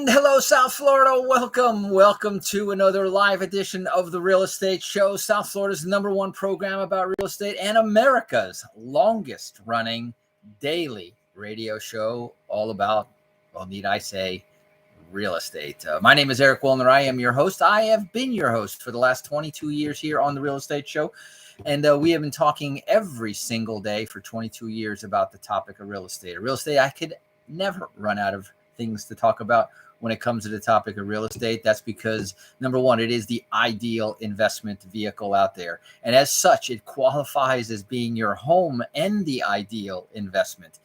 And hello, South Florida. Welcome to another live edition of the Real Estate Show, South Florida's #1 program about real estate and America's longest running daily radio show all about, well, need I say, real estate. My name is Eric Willner. I am your host. I have been your host for the last 22 years here on the Real Estate Show. And we have been talking every single day for 22 years about the topic of real estate. I could never run out of things to talk about when it comes to the topic of real estate. That's because, number one, it is the ideal investment vehicle out there. And as such, it qualifies as being your home and the ideal investment.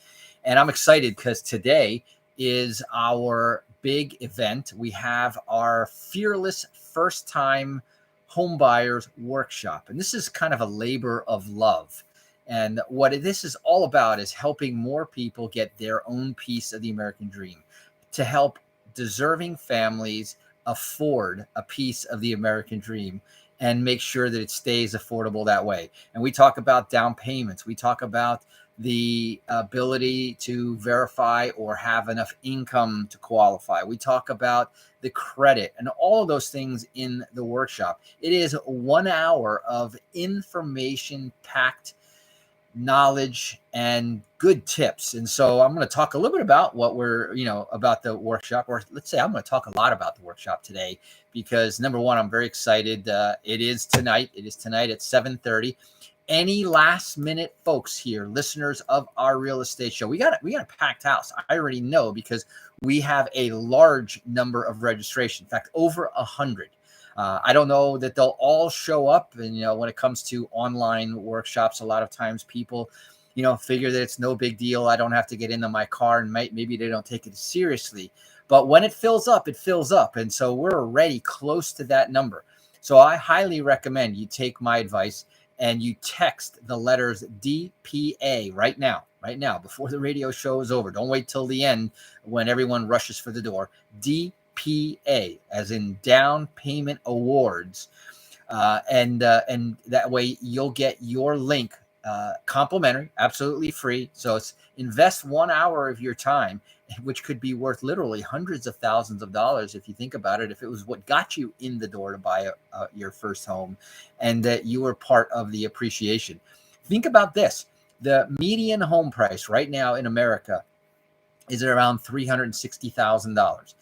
And I'm excited because today is our big event. We have our Fearless First Time Home Buyers Workshop. And this is kind of a labor of love. And what this is all about is helping more people get their own piece of the American dream, to help deserving families afford a piece of the American dream and make sure that it stays affordable that way. And we talk about down payments. We talk about the ability to verify or have enough income to qualify. We talk about the credit and all of those things in the workshop. It is 1 hour of information-packed knowledge and good tips. And so I'm going to talk a little bit about what about the workshop, or let's say I'm going to talk a lot about the workshop today, because number one, I'm very excited. It is tonight at 7:30. Any last minute folks here, listeners of our real estate show, we got a packed house. I already know because we have a large number of registration. In fact, over 100. I don't know that they'll all show up. And, when it comes to online workshops, a lot of times people, figure that it's no big deal. I don't have to get into my car, and maybe they don't take it seriously. But when it fills up, it fills up. And so we're already close to that number. So I highly recommend you take my advice and you text the letters DPA right now, before the radio show is over. Don't wait till the end when everyone rushes for the door. DPA, as in down payment awards, and that way you'll get your link complimentary, absolutely free. So it's invest 1 hour of your time, which could be worth literally hundreds of thousands of dollars if you think about it. If it was what got you in the door to buy your first home, and that you were part of the appreciation. Think about this: the median home price right now in America is at around $360,000.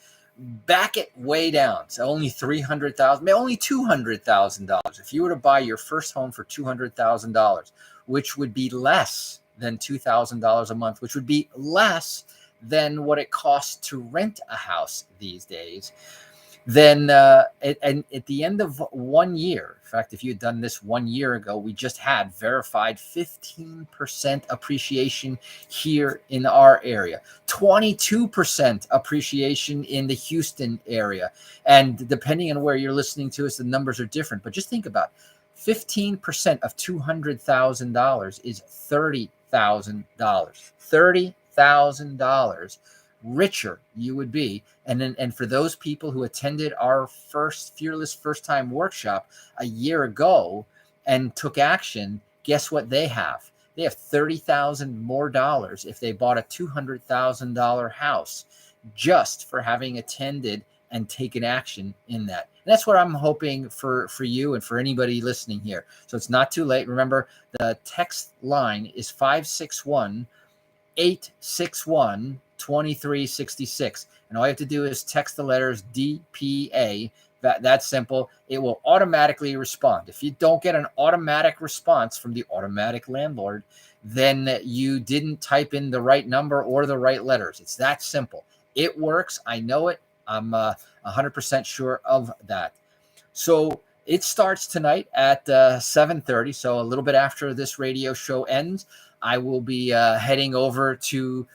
Back it way down, so only $300,000, only $200,000. If you were to buy your first home for $200,000, which would be less than $2,000 a month, which would be less than what it costs to rent a house these days, then at the end of 1 year, in fact, if you had done this 1 year ago, we just had verified 15% appreciation here in our area, 22% appreciation in the Houston area. And depending on where you're listening to us, the numbers are different. But just think about 15% of $200,000 is $30,000. $30,000 richer you would be. And for those people who attended our first Fearless First Time Workshop a year ago and took action, guess what they have? They have $30,000 more dollars if they bought a $200,000 house, just for having attended and taken action in that. And that's what I'm hoping for you and for anybody listening here. So it's not too late. Remember, the text line is 561-861-2366. And all you have to do is text the letters DPA. That's simple. It will automatically respond. If you don't get an automatic response from the automatic landlord, then you didn't type in the right number or the right letters. It's that simple. It works. I know it. I'm 100% sure of that. So it starts tonight at 7:30. So a little bit after this radio show ends, I will be heading over to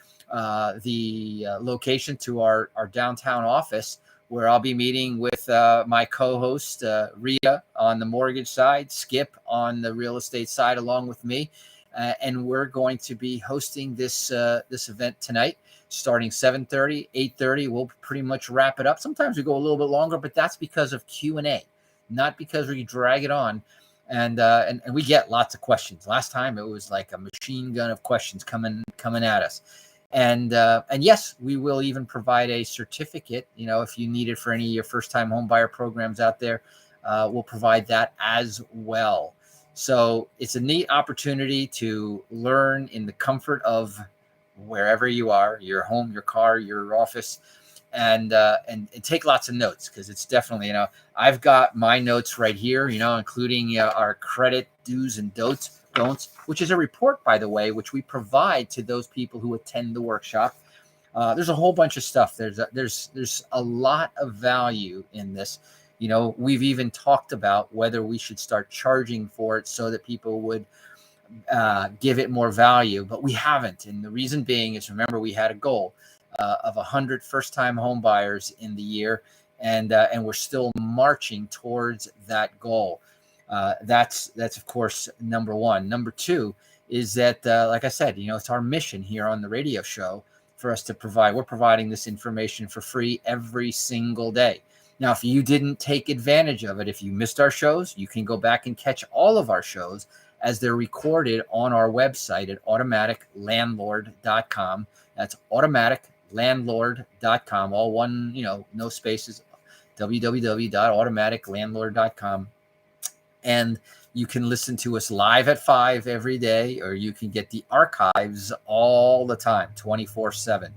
the location, to our downtown office, where I'll be meeting with my co-host, Rita, on the mortgage side, Skip on the real estate side, along with me. And we're going to be hosting this event tonight, starting 7:30, 8:30. We'll pretty much wrap it up. Sometimes we go a little bit longer, but that's because of Q&A, not because we drag it on. And we get lots of questions. Last time it was like a machine gun of questions coming at us. And yes, we will even provide a certificate, if you need it for any of your first-time home buyer programs out there. We'll provide that as well. So it's a neat opportunity to learn in the comfort of wherever you are, your home, your car, your office, and take lots of notes, because it's definitely, I've got my notes right here, including our credit do's and don'ts, which is a report, by the way, which we provide to those people who attend the workshop. There's a whole bunch of stuff. There's a lot of value in this. We've even talked about whether we should start charging for it so that people would give it more value, but we haven't. And the reason being is, remember, we had a goal of 100 first-time home buyers in the year, and we're still marching towards that goal. That's of course number one. Number two is that, like I said, it's our mission here on the radio show for us to provide. We're providing this information for free every single day. Now, if you didn't take advantage of it, if you missed our shows, you can go back and catch all of our shows as they're recorded on our website at automaticlandlord.com. That's automaticlandlord.com, all one, no spaces, www.automaticlandlord.com. And you can listen to us live at 5 every day, or you can get the archives all the time, 24/7.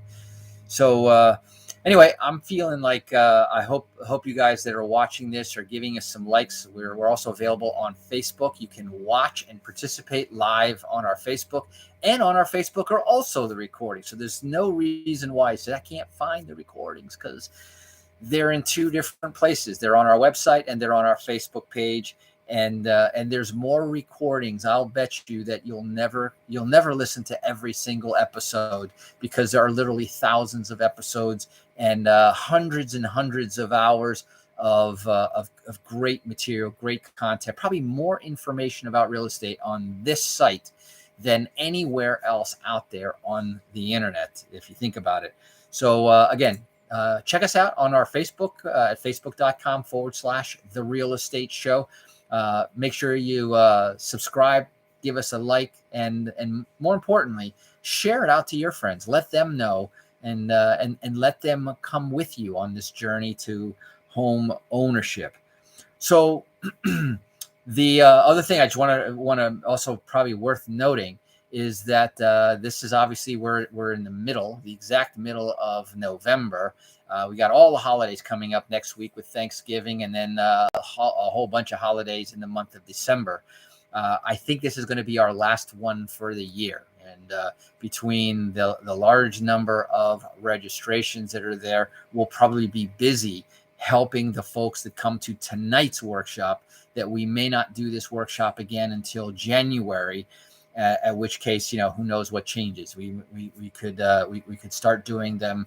So anyway, I'm feeling like I hope you guys that are watching this are giving us some likes. We're also available on Facebook. You can watch and participate live on our Facebook, and on our Facebook are also the recordings. So there's no reason why you say I can't find the recordings, because they're in two different places. They're on our website and they're on our Facebook page. And there's more recordings. I'll bet you that you'll never listen to every single episode, because there are literally thousands of episodes and hundreds and hundreds of hours of great material, great content, probably more information about real estate on this site than anywhere else out there on the internet, if you think about it. So again, check us out on our Facebook at facebook.com/The Real Estate Show. Make sure you subscribe, give us a like, and more importantly, share it out to your friends. Let them know, and let them come with you on this journey to home ownership. So the other thing I just want to also probably worth noting is that this is obviously we're in the exact middle of November. We got all the holidays coming up next week with Thanksgiving, and then a whole bunch of holidays in the month of December. I think this is going to be our last one for the year. And between the large number of registrations that are there, we'll probably be busy helping the folks that come to tonight's workshop, that we may not do this workshop again until January. At which case, who knows what changes. We could start doing them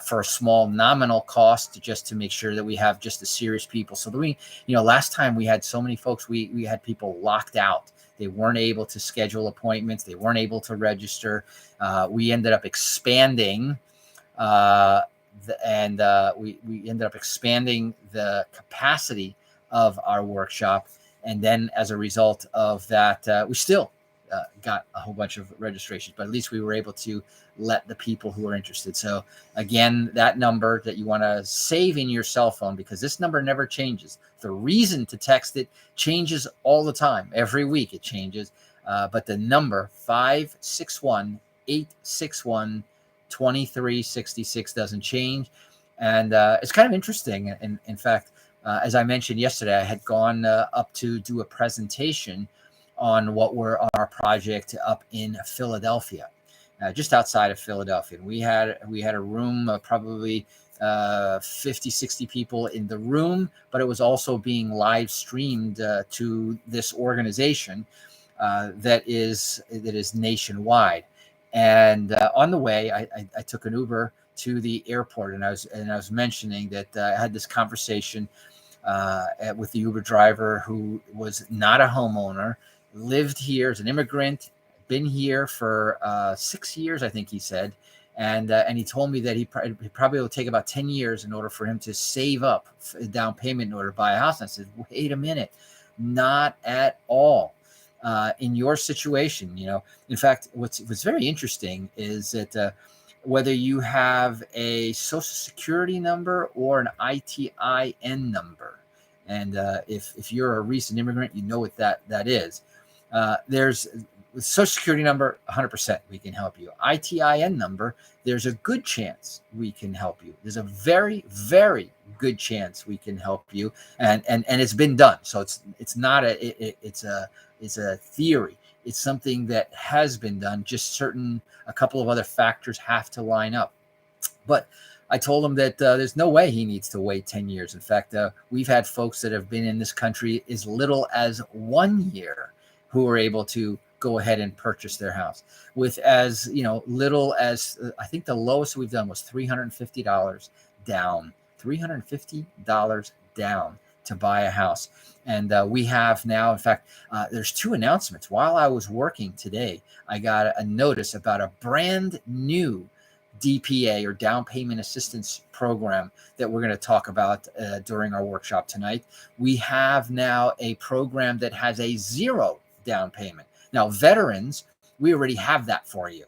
for a small nominal cost, just to make sure that we have just the serious people. So that last time we had so many folks, we had people locked out. They weren't able to schedule appointments. They weren't able to register. We ended up expanding, we ended up expanding the capacity of our workshop. And then as a result of that, we still got a whole bunch of registrations, but at least we were able to let the people who are interested. So again, that number that you want to save in your cell phone, because this number never changes. The reason to text it changes all the time. Every week it changes. But the number 561-861-2366 doesn't change. And it's kind of interesting. And in fact, as I mentioned yesterday, I had gone up to do a presentation on what were on our project up in Philadelphia, just outside of Philadelphia. And we had a room, probably 50, 60 people in the room, but it was also being live streamed to this organization that is nationwide. And on the way, I took an Uber to the airport, and I was mentioning that I had this conversation with the Uber driver, who was not a homeowner, lived here as an immigrant, been here for 6 years, I think he said. And he told me that he probably will take about 10 years in order for him to save up a down payment in order to buy a house. And I said, wait a minute, not at all. in your situation. In fact, what's very interesting is that whether you have a social security number or an ITIN number, and if you're a recent immigrant, you know what that is. There's with social security number, 100% we can help you. ITIN number, there's a good chance we can help you. There's a very, very good chance we can help you, and it's been done. So it's not it's a theory. It's something that has been done. Just a couple of other factors have to line up. But I told him that there's no way he needs to wait 10 years. In fact, we've had folks that have been in this country as little as 1 year who were able to go ahead and purchase their house with as little as I think the lowest we've done was $350 down. $350 down to buy a house. And we have now, in fact, there's two announcements. While I was working today, I got a notice about a brand new DPA or down payment assistance program that we're going to talk about during our workshop tonight. We have now a program that has a 0 down payment. Now, veterans, we already have that for you.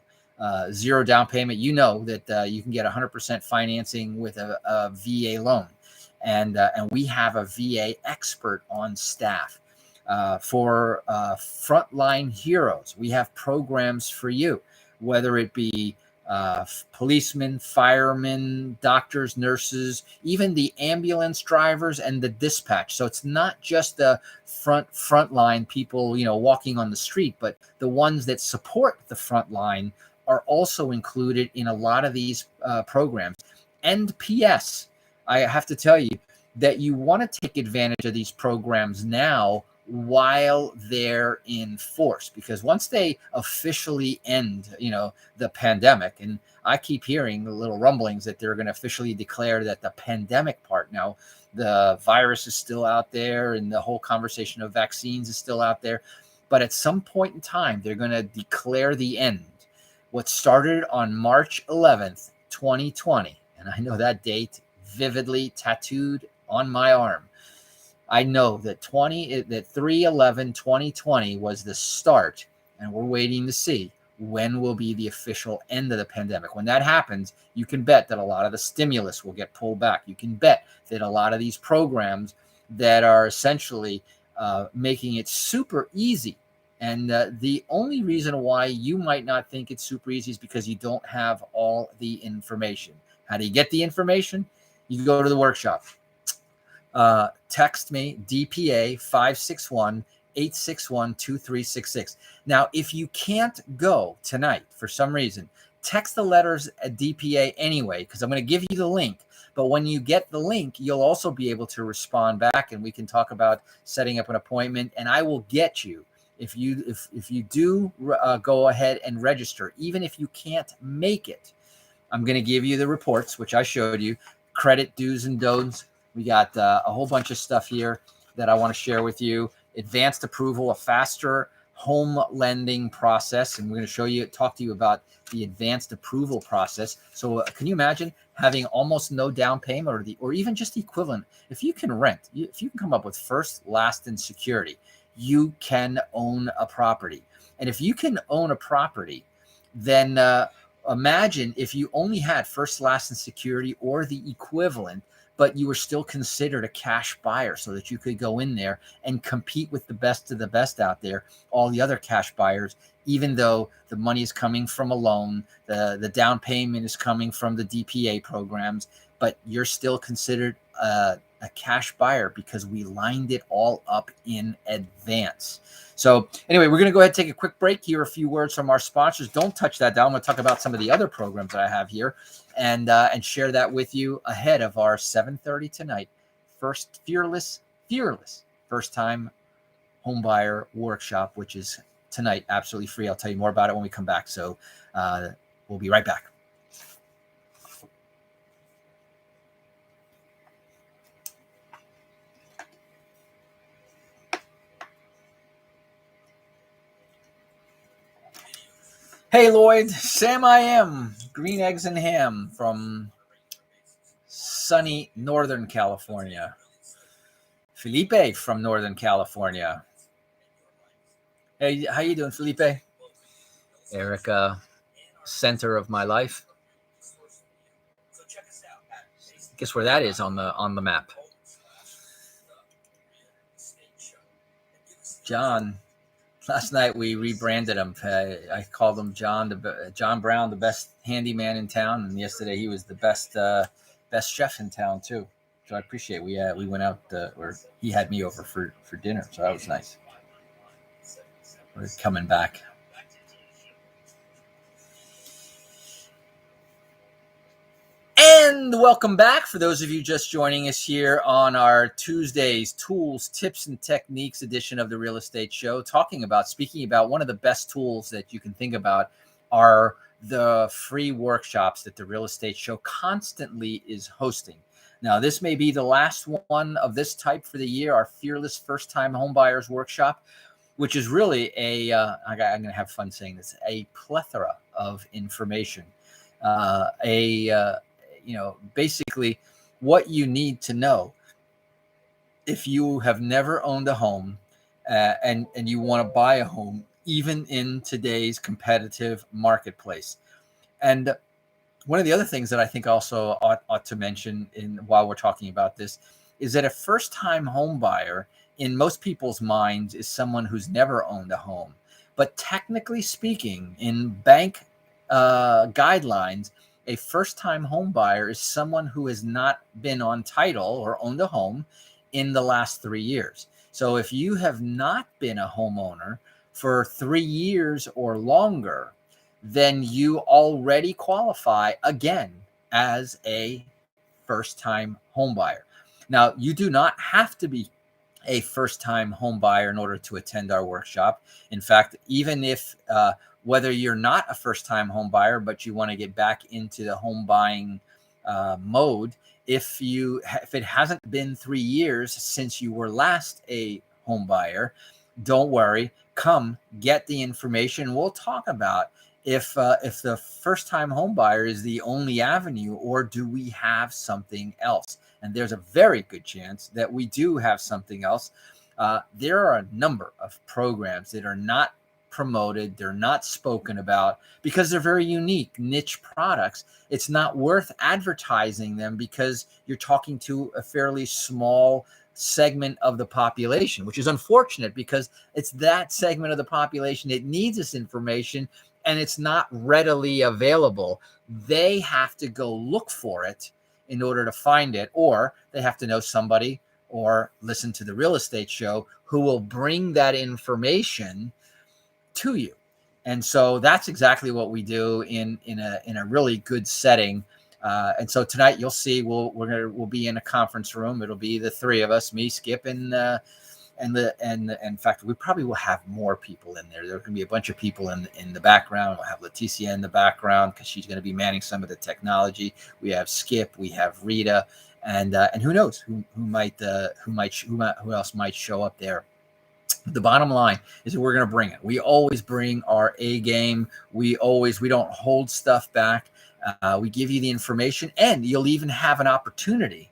0 down payment. You know that you can get 100% financing with a VA loan. And we have a VA expert on staff. For frontline heroes, we have programs for you, whether it be policemen, firemen, doctors, nurses, even the ambulance drivers and the dispatch. So it's not just the frontline people, walking on the street, but the ones that support the front line are also included in a lot of these programs. And P.S., I have to tell you that you want to take advantage of these programs now while they're in force, because once they officially end, the pandemic, and I keep hearing the little rumblings that they're going to officially declare that the pandemic part, now the virus is still out there and the whole conversation of vaccines is still out there, but at some point in time, they're going to declare the end. What started on March 11th, 2020, and I know that date vividly tattooed on my arm. I know that 3/11/2020 was the start, and we're waiting to see when will be the official end of the pandemic. When that happens, you can bet that a lot of the stimulus will get pulled back. You can bet that a lot of these programs that are essentially making it super easy. And the only reason why you might not think it's super easy is because you don't have all the information. How do you get the information? You go to the workshop. Text me, DPA 561-861-2366. Now, if you can't go tonight for some reason, text the letters at DPA anyway, because I'm going to give you the link. But when you get the link, you'll also be able to respond back, and we can talk about setting up an appointment, and I will get you. If you do go ahead and register, even if you can't make it, I'm going to give you the reports, which I showed you, credit do's and don'ts. We got a whole bunch of stuff here that I want to share with you. Advanced approval, a faster home lending process. And we're going to talk to you about the advanced approval process. So can you imagine having almost no down payment or even just the equivalent? If you can rent, if you can come up with first, last, and security, you can own a property. And if you can own a property, then imagine if you only had first, last, and security or the equivalent, but you were still considered a cash buyer so that you could go in there and compete with the best of the best out there, all the other cash buyers, even though the money is coming from a loan, the down payment is coming from the DPA programs, but you're still considered a cash buyer because we lined it all up in advance. So anyway, we're going to go ahead and take a quick break here. A few words from our sponsors. Don't touch that down. I'm going to talk about some of the other programs that I have here and share that with you ahead of our 7:30 tonight. Fearless first time home buyer workshop, which is tonight, absolutely free. I'll tell you more about it when we come back. So we'll be right back. Hey, Lloyd, Sam I am, Green Eggs and Ham from sunny Northern California. Felipe from Northern California. Hey, how you doing, Felipe? Erica, center of my life. Guess where that is on the map? John. Last night we rebranded him. I called him John Brown, the best handyman in town, and yesterday he was the best chef in town too. So I appreciate it. We went out or he had me over for dinner, so that was nice. We're coming back. And welcome back for those of you just joining us here on our Tuesdays Tools, Tips, and Techniques edition of the Real Estate Show, speaking about one of the best tools that you can think about are the free workshops that the Real Estate Show constantly is hosting. Now, this may be the last one of this type for the year, our Fearless First Time Homebuyers Workshop, which is really I'm going to have fun saying this, a plethora of information. Basically what you need to know if you have never owned a home and you want to buy a home, even in today's competitive marketplace. And one of the other things that I think also ought to mention while we're talking about this is that a first-time home buyer in most people's minds is someone who's never owned a home. But technically speaking, in bank guidelines, a first-time home buyer is someone who has not been on title or owned a home in the last 3 years. So if you have not been a homeowner for 3 years or longer, then you already qualify again as a first-time home buyer. Now, you do not have to be a first-time home buyer in order to attend our workshop. In fact, even if whether you're not a first-time home buyer, but you want to get back into the home buying mode, if it hasn't been 3 years since you were last a home buyer, don't worry. Come get the information. We'll talk about if the first-time home buyer is the only avenue, or do we have something else? And there's a very good chance that we do have something else. There are a number of programs that are not promoted, they're not spoken about because they're very unique niche products. It's not worth advertising them because you're talking to a fairly small segment of the population, which is unfortunate because it's that segment of the population that needs this information and it's not readily available. They have to go look for it in order to find it, or they have to know somebody or listen to the Real Estate Show who will bring that information to you. And so that's exactly what we do in a really good setting. And so tonight you'll see we'll be in a conference room. It'll be the three of us, me, Skip, and in fact we probably will have more people in there. There can be a bunch of people in the background. We'll have Leticia in the background because she's going to be manning some of the technology. We have Skip, we have Rita, and who knows who else might show up there. The bottom line is that we're going to bring it. We always bring our A game. We don't hold stuff back. We give you the information, and you'll even have an opportunity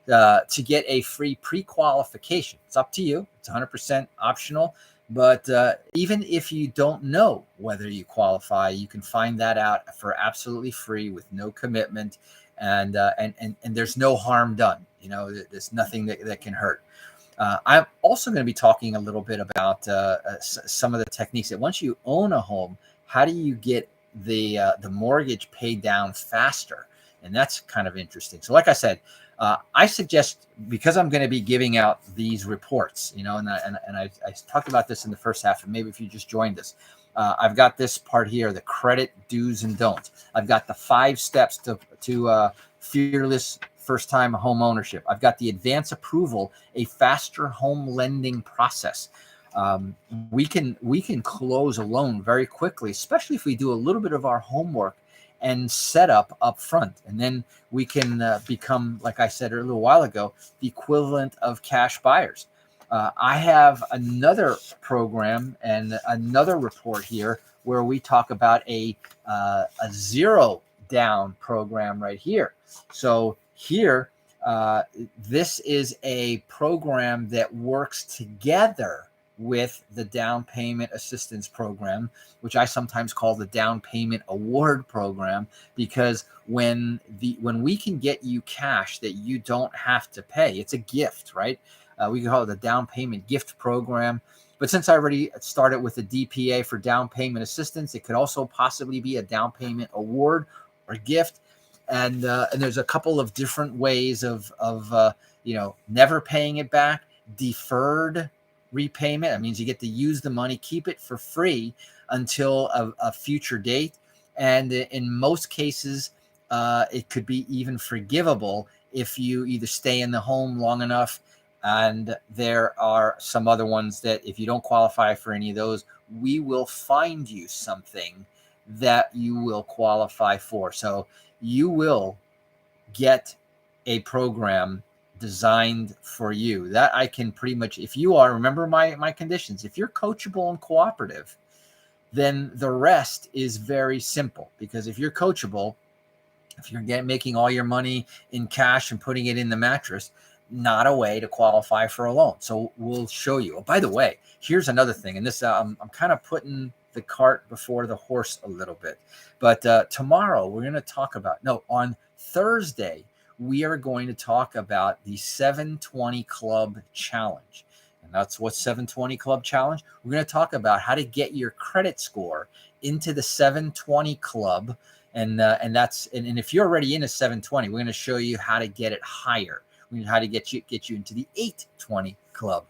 to get a free pre-qualification. It's up to you. It's 100% optional. But even if you don't know whether you qualify, you can find that out for absolutely free with no commitment, and there's no harm done. There's nothing that can hurt. I'm also going to be talking a little bit about some of the techniques that once you own a home, how do you get the mortgage paid down faster? And that's kind of interesting. So like I said, I suggest, because I'm going to be giving out these reports, and I talked about this in the first half, and maybe if you just joined us, I've got this part here, the credit do's and don'ts. I've got the 5 steps to fearless first-time home ownership. I've got the advance approval, a faster home lending process. We can close a loan very quickly, especially if we do a little bit of our homework and set up front. And then we can become, like I said a little while ago, the equivalent of cash buyers. I have another program and another report here where we talk about a zero down program right here. So here, this is a program that works together with the down payment assistance program, which I sometimes call the down payment award program, because when we can get you cash that you don't have to pay, it's a gift, right? We can call it the down payment gift program. But since I already started with the DPA for down payment assistance, it could also possibly be a down payment award or gift. And there's a couple of different ways of never paying it back, deferred repayment. That means you get to use the money, keep it for free until a future date. And in most cases, it could be even forgivable if you either stay in the home long enough. And there are some other ones that if you don't qualify for any of those, we will find you something that you will qualify for. So you will get a program designed for you that I can pretty much, if you are, remember my conditions, if you're coachable and cooperative, then the rest is very simple. Because if you're coachable, if you're making all your money in cash and putting it in the mattress, not a way to qualify for a loan. So we'll show you. Oh, by the way, here's another thing. And this, I'm kind of putting the cart before the horse a little bit. But tomorrow we're going to talk about, on Thursday, we are going to talk about the 720 Club Challenge. And that's what 720 Club Challenge. We're going to talk about how to get your credit score into the 720 Club. And if you're already in a 720, we're going to show you how to get it higher. How to get you into the 820 Club.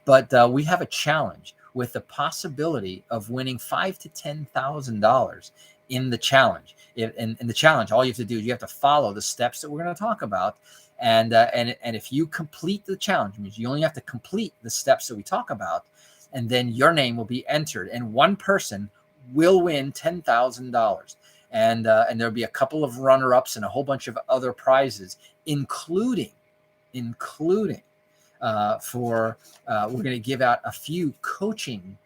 But we have a challenge with the possibility of winning $5,000 to $10,000 in the challenge. In the challenge, all you have to do is you have to follow the steps that we're going to talk about. And if you complete the challenge, it means you only have to complete the steps that we talk about, and then your name will be entered, and one person will win $10,000. And there'll be a couple of runner-ups and a whole bunch of other prizes, including we're going to give out a few coaching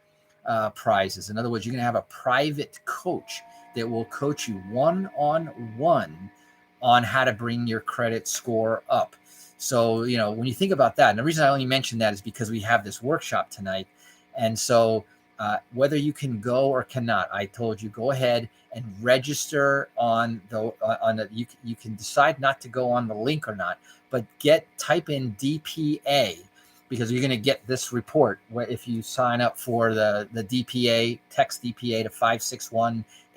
prizes. In other words, you're going to have a private coach that will coach you one-on-one on how to bring your credit score up. So, when you think about that, and the reason I only mention that is because we have this workshop tonight. And so whether you can go or cannot, I told you, go ahead and register on you can decide not to go on the link or not, but type in DPA, because you're going to get this report if you sign up for the DPA, text DPA to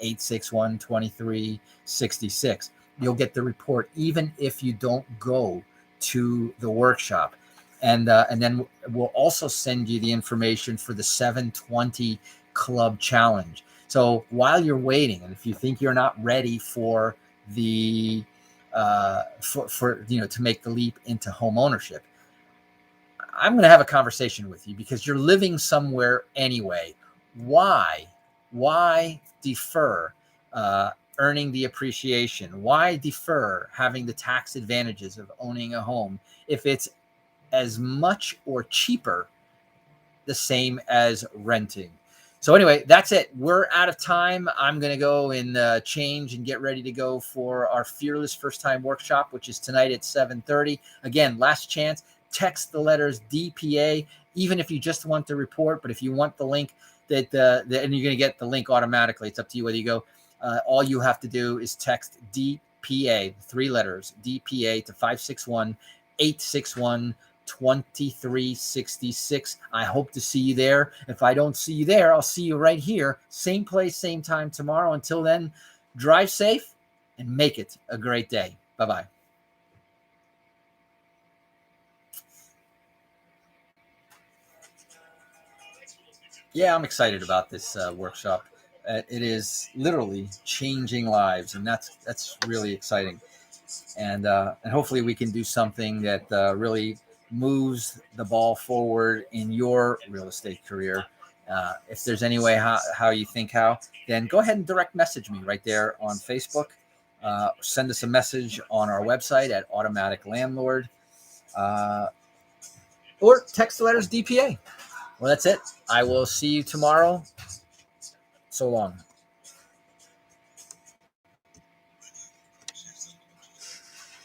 561-861-2366. You'll get the report even if you don't go to the workshop. And then we'll also send you the information for the 720 Club Challenge. So while you're waiting, and if you think you're not ready for the to make the leap into home ownership, I'm going to have a conversation with you, because you're living somewhere anyway. Why defer earning the appreciation? Why defer having the tax advantages of owning a home if it's as much or cheaper the same as renting? So anyway, that's it. We're out of time. I'm going to go and change and get ready to go for our Fearless First Time Workshop, which is tonight at 7:30. Again, last chance. Text the letters DPA, even if you just want the report. But if you want the link, and you're going to get the link automatically. It's up to you whether you go. All you have to do is text DPA, 3 letters, DPA to 561-861-2366. I hope to see you there. If I don't see you there, I'll see you right here. Same place, same time tomorrow. Until then, drive safe and make it a great day. Bye-bye. Yeah, I'm excited about this workshop. It is literally changing lives, and that's really exciting. And hopefully we can do something that really moves the ball forward in your real estate career. If there's any way how you think then go ahead and direct message me right there on Facebook. Send us a message on our website at Automatic Landlord, or text the letters DPA. Well, that's it. I will see you tomorrow. So long.